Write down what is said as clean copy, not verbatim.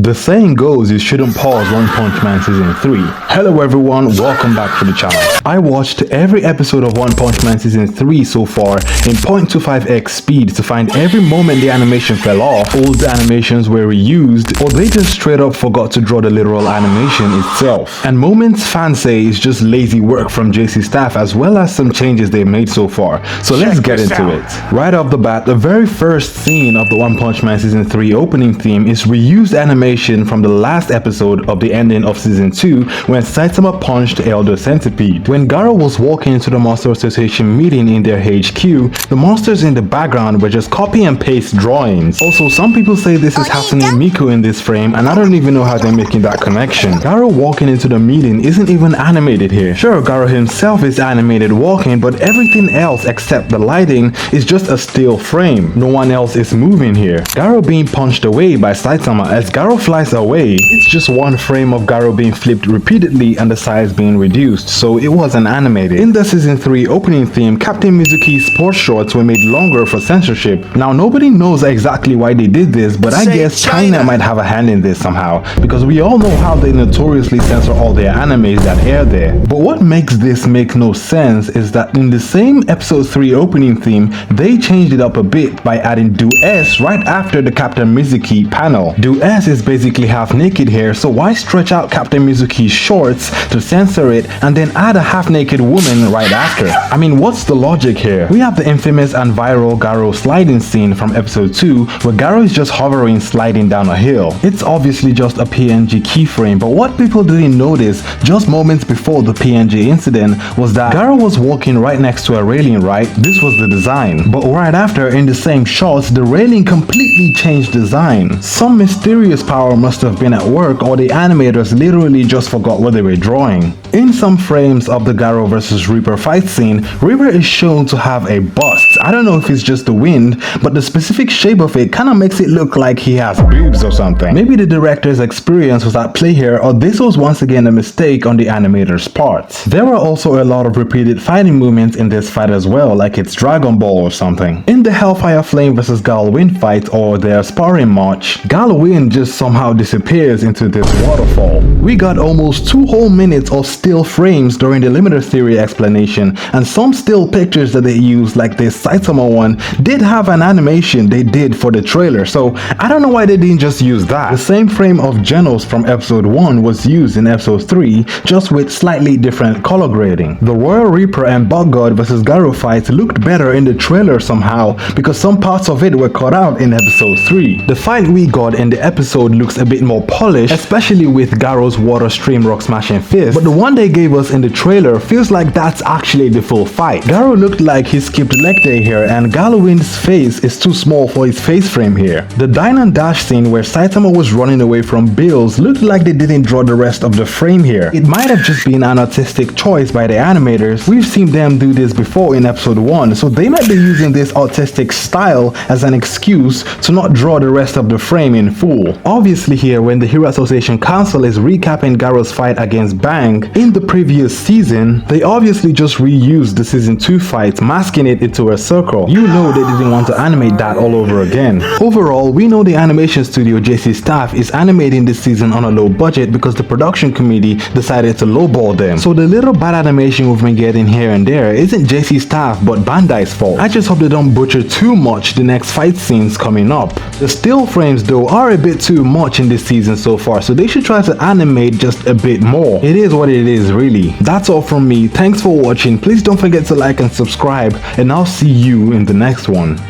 The saying goes you shouldn't pause One Punch Man Season 3. Hello everyone, welcome back to the channel. I watched every episode of One Punch Man Season 3 so far in 0.25x speed to find every moment the animation fell off, old animations were reused, or they just straight up forgot to draw the literal animation itself. And moments fans say is just lazy work from JC staff as well as some changes they've made so far. So let's get into it. Right off the bat, the very first scene of the One Punch Man Season 3 opening theme is reused animation from the last episode of the ending of Season 2 when Saitama punched Elder Centipede. When Garo was walking into the Monster Association meeting in their HQ, the monsters in the background were just copy and paste drawings. Also, some people say this is Hatsune Miku in this frame, and I don't even know how they're making that connection. Garo walking into the meeting isn't even animated here. Sure, Garo himself is animated walking, but everything else except the lighting is just a still frame. No one else is moving here. Garo being punched away by Saitama. As Garo flies away, it's just one frame of Garo being flipped repeatedly and the size being reduced, so it wasn't animated. In the Season 3 opening theme, Captain Mizuki's sports shorts were made longer for censorship. Now nobody knows exactly why they did this, but I guess China might have a hand in this somehow, because we all know how they notoriously censor all their animes that air there. But what makes this make no sense is that in the same episode 3 opening theme, they changed it up a bit by adding Do S right after the Captain Mizuki panel. Do S is basically half naked here, so why stretch out Captain Mizuki's shorts to censor it and then add a half naked woman right after? I mean, what's the logic here? We have the infamous and viral Garo sliding scene from episode 2 where Garo is just hovering sliding down a hill. It's obviously just a PNG keyframe, but what people didn't notice just moments before the PNG incident was that Garo was walking right next to a railing, right? This was the design. But right after, in the same shots, the railing completely changed design. Some mysterious power must have been at work, or the animators literally just forgot what they were drawing. In some frames of the Garo vs Reaper fight scene, Reaper is shown to have a bust. I don't know if it's just the wind, but the specific shape of it kinda makes it look like he has boobs or something. Maybe the director's experience was at play here, or this was once again a mistake on the animator's part. There were also a lot of repeated fighting movements in this fight as well, like it's Dragon Ball or something. In the Hellfire Flame vs Galwind fight, or their sparring match, Galwind just somehow disappears into this waterfall. We got almost 2 whole minutes of still frames during the limiter theory explanation, and some still pictures that they used, like this Saitama one, did have an animation they did for the trailer, so I don't know why they didn't just use that. The same frame of Genos from episode 1 was used in episode 3, just with slightly different color grading. The Royal Reaper and Bug God vs Garo fight looked better in the trailer somehow, because some parts of it were cut out in episode 3. The fight we got in the episode looks a bit more polished, especially with Garo's water stream rock smashing fist, but the one they gave us in the trailer feels like that's actually the full fight. Garo looked like he skipped leg day here, and Galwind's face is too small for his face frame here. The dine and dash scene where Saitama was running away from Bills looked like they didn't draw the rest of the frame here. It might have just been an artistic choice by the animators. We've seen them do this before in episode 1, so they might be using this artistic style as an excuse to not draw the rest of the frame in full. Obviously here, when the Hero Association Council is recapping Garo's fight against Bang in the previous season, they obviously just reused the Season 2 fight, masking it into a circle. You know they didn't want to animate that all over again. Overall, we know the animation studio JC staff is animating this season on a low budget because the production committee decided to lowball them. So the little bad animation we've been getting here and there isn't JC staff but Bandai's fault. I just hope they don't butcher too much the next fight scenes coming up. The still frames though are a bit too much in this season so far, so they should try to animate just a bit more. It is what it is really. That's all from me. Thanks for watching. Please don't forget to like and subscribe, and I'll see you in the next one.